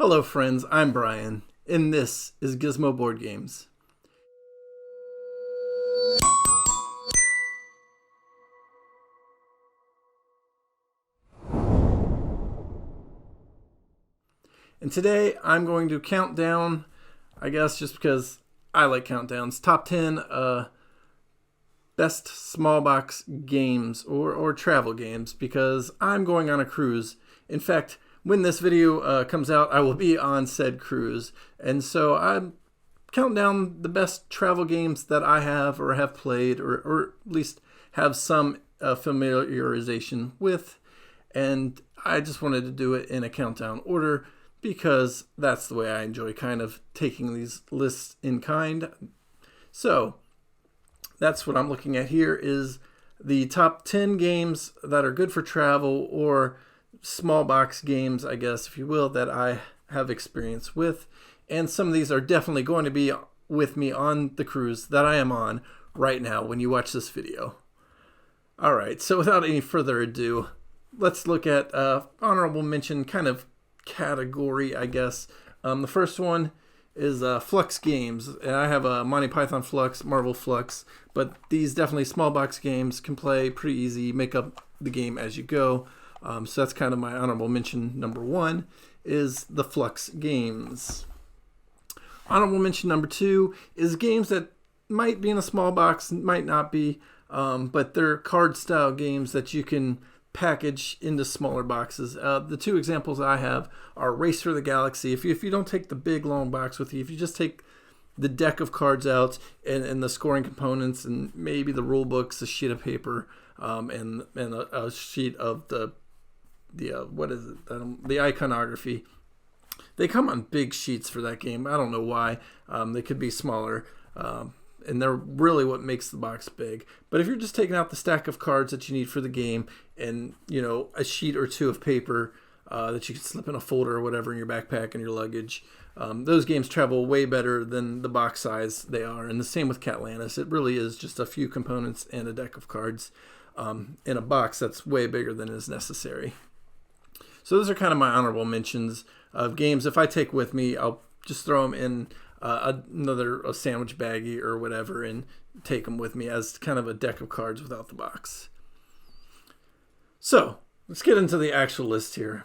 Hello friends, I'm Brian, and this is Gizmo Board Games. And today I'm going to count down, I guess just because I like countdowns, top 10 best small box games or travel games, because I'm going on a cruise. In fact, when this video comes out, I will be on said cruise. And so I'm counting down the best travel games that I have or have played or at least have some familiarization with. And I just wanted to do it in a countdown order because that's the way I enjoy kind of taking these lists in kind. So that's what I'm looking at here is the top 10 games that are good for travel or small box games, I guess, if you will, that I have experience with. And some of these are definitely going to be with me on the cruise that I am on right now when you watch this video. All right, so without any further ado, let's look at honorable mention kind of category, I guess. The first one is Fluxx Games. And I have a Monty Python Fluxx, Marvel Fluxx, but these definitely small box games can play pretty easy, make up the game as you go. So that's kind of my honorable mention. Number one is the Fluxx Games. Honorable mention number two is games that might be in a small box, might not be, but they're card style games that you can package into smaller boxes. The two examples I have are Race for the Galaxy. If you don't take the big long box with you, if you just take the deck of cards out and the scoring components and maybe the rule books, a sheet of paper, and a sheet of the what is it? The iconography. They come on big sheets for that game. I don't know why. They could be smaller, and they're really what makes the box big. But if you're just taking out the stack of cards that you need for the game, and a sheet or two of paper that you can slip in a folder or whatever in your backpack and your luggage, those games travel way better than the box size they are. And the same with Catlantis. It really is just a few components and a deck of cards in a box that's way bigger than is necessary. So those are kind of my honorable mentions of games. If I take with me, I'll just throw them in a sandwich baggie or whatever and take them with me as kind of a deck of cards without the box. So let's get into the actual list here.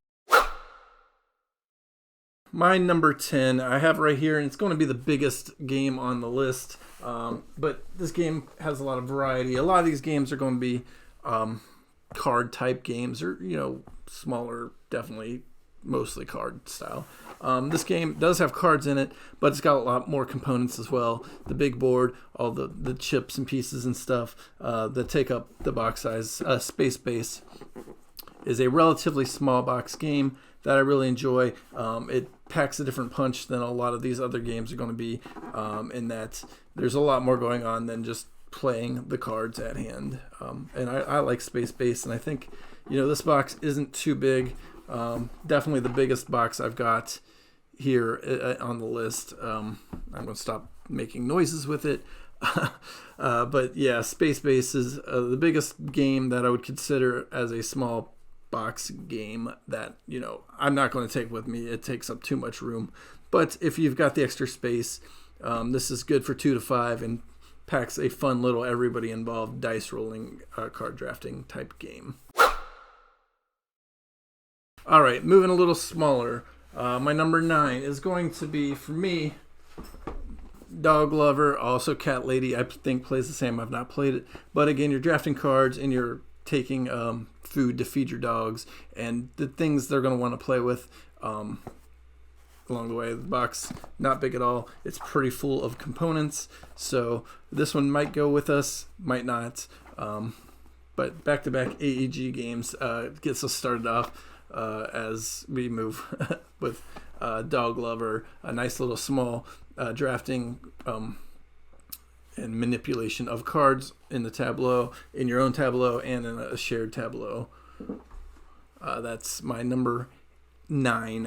My number 10 I have right here, and it's going to be the biggest game on the list. But this game has a lot of variety. A lot of these games are going to be card type games or, smaller, definitely mostly card style. This game does have cards in it, but it's got a lot more components as well. The big board, all the chips and pieces and stuff that take up the box size. Space Base is a relatively small box game that I really enjoy. It packs a different punch than a lot of these other games are going to be, in that there's a lot more going on than just playing the cards at hand. And I like Space Base, and I think this box isn't too big. Definitely the biggest box I've got here on the list. I'm going to stop making noises with it. But yeah, Space Base is the biggest game that I would consider as a small box game that, I'm not going to take with me. It takes up too much room. But if you've got the extra space, this is good for 2 to 5 and packs a fun little everybody involved dice rolling card drafting type game. All right, moving a little smaller. My number 9 is going to be, for me, Dog Lover, also Cat Lady. I think plays the same. I've not played it. But again, you're drafting cards and you're taking food to feed your dogs and the things they're going to want to play with along the way. The box, not big at all. It's pretty full of components. So this one might go with us, might not. But back-to-back AEG games gets us started off. As we move with Dog Lover, a nice little small drafting and manipulation of cards in the tableau, in your own tableau, and in a shared tableau. That's my number 9,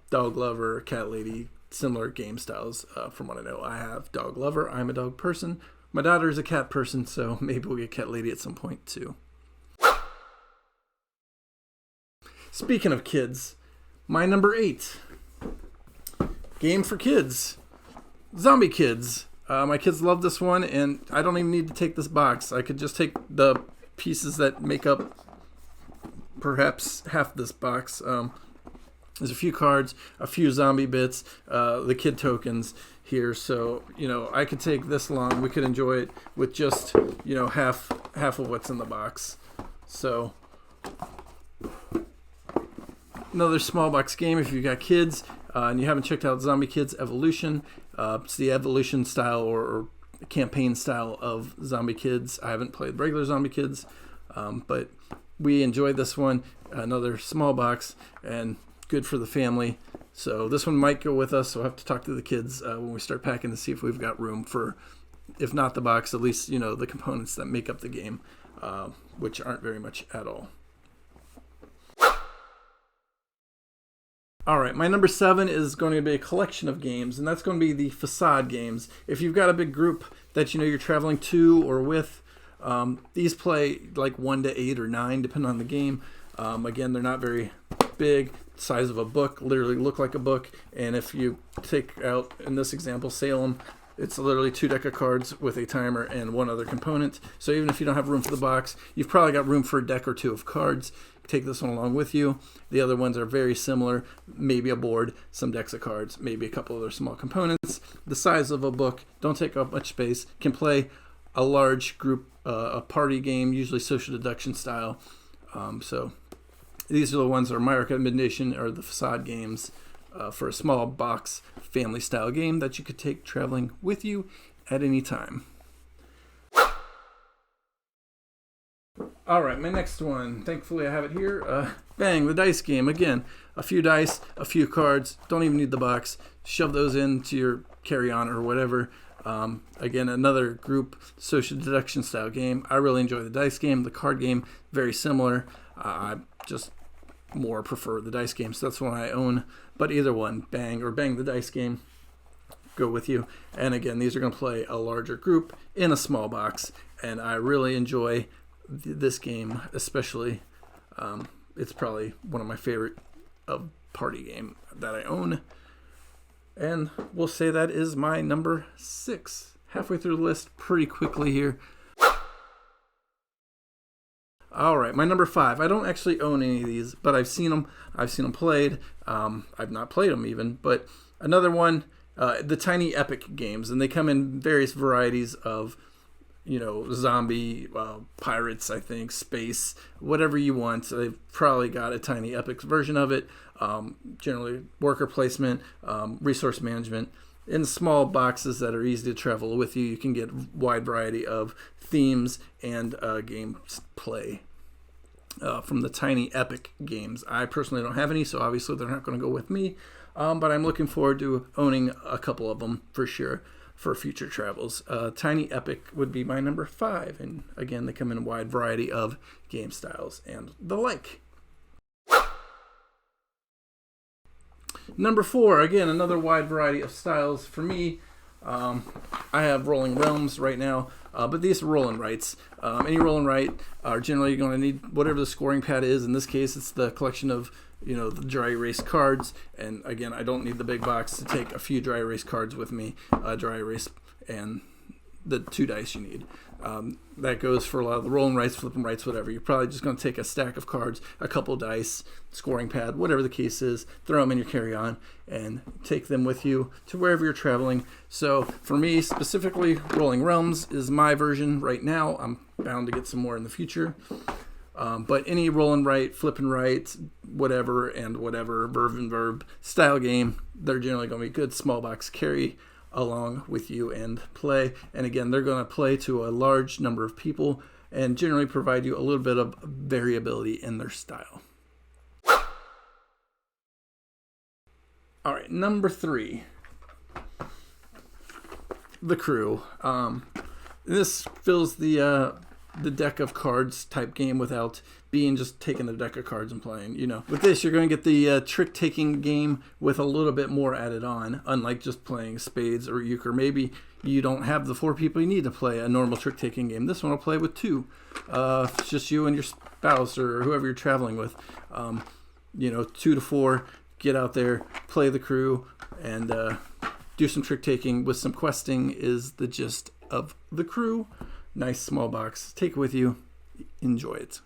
Dog Lover, Cat Lady, similar game styles from what I know. I have Dog Lover, I'm a dog person. My daughter is a cat person, so maybe we'll get Cat Lady at some point too. Speaking of kids, my number 8 game for kids, Zombie Kids. My kids love this one, and I don't even need to take this box. I could just take the pieces that make up perhaps half this box. There's a few cards, a few zombie bits, the kid tokens here. So, I could take this long. We could enjoy it with just, half of what's in the box. So, another small box game if you've got kids and you haven't checked out Zombie Kids Evolution. It's the evolution style or campaign style of Zombie Kids. I haven't played regular Zombie Kids, but we enjoyed this one. Another small box and good for the family. So this one might go with us. So I'll have to talk to the kids when we start packing to see if we've got room for, if not the box, at least, the components that make up the game, which aren't very much at all. All right, my number 7 is going to be a collection of games, and that's going to be the Facade games. If you've got a big group that you're traveling to or with, these play like 1 to 8 or 9, depending on the game. Again, they're not very big, size of a book, literally look like a book. And if you take out, in this example, Salem, it's literally 2 deck of cards with a timer and 1 other component. So even if you don't have room for the box, you've probably got room for a deck or 2 of cards. Take this one along with you. The other ones are very similar, maybe a board, some decks of cards, maybe a couple other small components. The size of a book, don't take up much space, can play a large group, a party game, usually social deduction style. So these are the ones that are my recommendation, are the Facade games for a small box family style game that you could take traveling with you at any time. All right, my next one. Thankfully, I have it here. Bang, the dice game. Again, a few dice, a few cards. Don't even need the box. Shove those into your carry-on or whatever. Again, another group social deduction style game. I really enjoy the dice game. The card game, very similar. I just more prefer the dice game, so that's one I own. But either one, Bang or Bang the Dice Game, go with you. And again, these are going to play a larger group in a small box, and I really enjoy this game, especially. It's probably one of my favorite party game that I own, and we'll say that is my number 6. Halfway through the list pretty quickly here. All right, my number 5. I don't actually own any of these, but I've seen them. I've seen them played. I've not played them even, but another one, the Tiny Epic games, and they come in various varieties of zombie, pirates, I think, space, whatever you want. So they've probably got a Tiny Epic version of it. Generally worker placement, resource management. In small boxes that are easy to travel with you, you can get a wide variety of themes and game play from the Tiny Epic games. I personally don't have any, so obviously they're not going to go with me, but I'm looking forward to owning a couple of them for sure for future travels. Tiny Epic would be my number 5, and again, they come in a wide variety of game styles and the like. Number 4, again, another wide variety of styles for me. I have Rolling Realms right now, but these are roll and writes. Any roll and write are generally going to need whatever the scoring pad is. In this case, it's the collection of the dry erase cards, and again, I don't need the big box to take a few dry erase cards with me. Dry erase and the 2 dice you need. That goes for a lot of the roll and writes, flip and writes, whatever. You're probably just going to take a stack of cards, a couple dice, scoring pad, whatever the case is, throw them in your carry-on, and take them with you to wherever you're traveling. So for me, specifically, Rolling Realms is my version right now. I'm bound to get some more in the future. But any roll and write, flip and write, whatever, and whatever, verb and verb style game, they're generally going to be good small box carry along with you and play. And again, they're going to play to a large number of people and generally provide you a little bit of variability in their style. All right, number 3, The Crew. This fills the deck of cards type game without being just taking a deck of cards and playing. With this, you're going to get the trick-taking game with a little bit more added on, unlike just playing spades or euchre. Maybe you don't have the 4 people you need to play a normal trick-taking game. This one will play with 2. It's just you and your spouse or whoever you're traveling with. 2 to 4 get out there, play the crew, and do some trick taking with some questing is the gist of the crew. Nice small box. Take it with you. Enjoy it.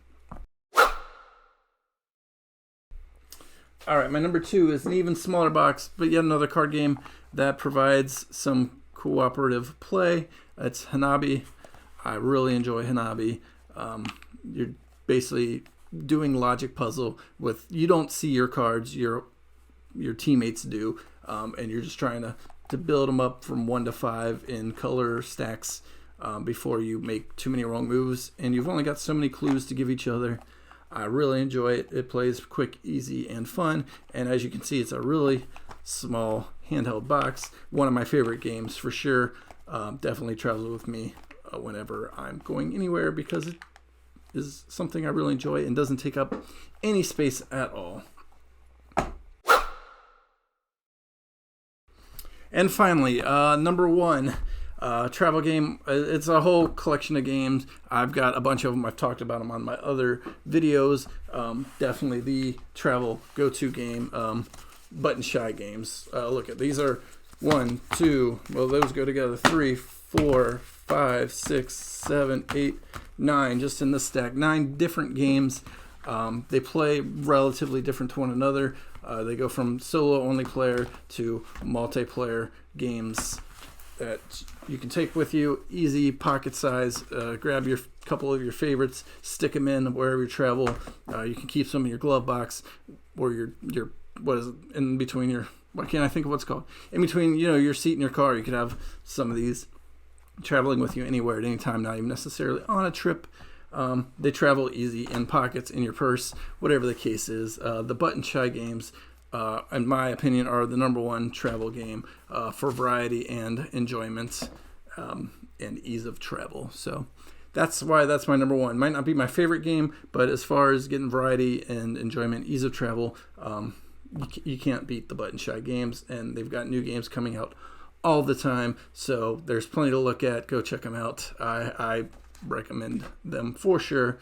All right, my number 2 is an even smaller box, but yet another card game that provides some cooperative play. It's Hanabi. I really enjoy Hanabi. You're basically doing logic puzzle with, you don't see your cards, your teammates do, and you're just trying to build them up from 1 to 5 in color stacks before you make too many wrong moves, and you've only got so many clues to give each other. I really enjoy it. It plays quick, easy, and fun, and as you can see, it's a really small handheld box. One of my favorite games for sure. Definitely travels with me whenever I'm going anywhere because it is something I really enjoy and doesn't take up any space at all. And finally, number 1, travel game. It's a whole collection of games. I've got a bunch of them. I've talked about them on my other videos. Definitely the travel go-to game. Button Shy games. Look at these are 1, 2. Well, those go together. 3, 4, 5, 6, 7, 8, 9. Just in this stack, 9 different games. They play relatively different to one another. They go from solo-only player to multiplayer games that you can take with you. Easy, pocket size. Grab your couple of your favorites, stick them in wherever you travel. You can keep some in your glove box or your what is it, in between your, why can't I think of what's called? In between, your seat in your car. You could have some of these traveling with you anywhere at any time, not even necessarily on a trip. They travel easy in pockets, in your purse, whatever the case is. The Button Shy games, in my opinion, are the number 1 travel game for variety and enjoyment and ease of travel. So that's why that's my number 1. Might not be my favorite game, but as far as getting variety and enjoyment, ease of travel, you can't beat the Button Shy games, and they've got new games coming out all the time. So there's plenty to look at. Go check them out. I recommend them for sure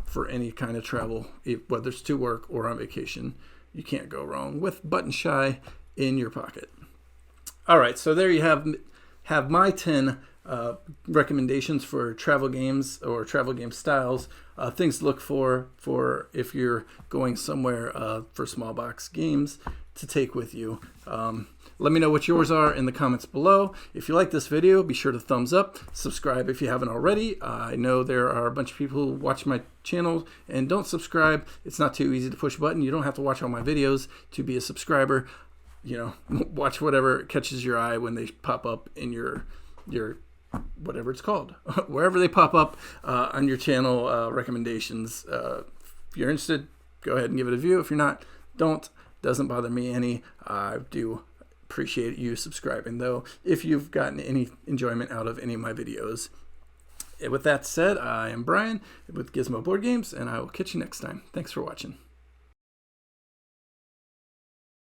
for any kind of travel, whether it's to work or on vacation. You can't go wrong with Button Shy in your pocket. All right, so there you have my 10 recommendations for travel games or travel game styles, things to look for if you're going somewhere for small box games to take with you. Let me know what yours are in the comments below. If you like this video, be sure to thumbs up, subscribe if you haven't already. I know there are a bunch of people who watch my channel and don't subscribe. It's not too easy to push a button. You don't have to watch all my videos to be a subscriber. Watch whatever catches your eye when they pop up in your whatever it's called, wherever they pop up on your channel recommendations. If you're interested, go ahead and give it a view. If you're not, don't. Doesn't bother me any. I do appreciate you subscribing, though, if you've gotten any enjoyment out of any of my videos. With that said, I am Brian with Gizmo Board Games, and I will catch you next time. Thanks for watching.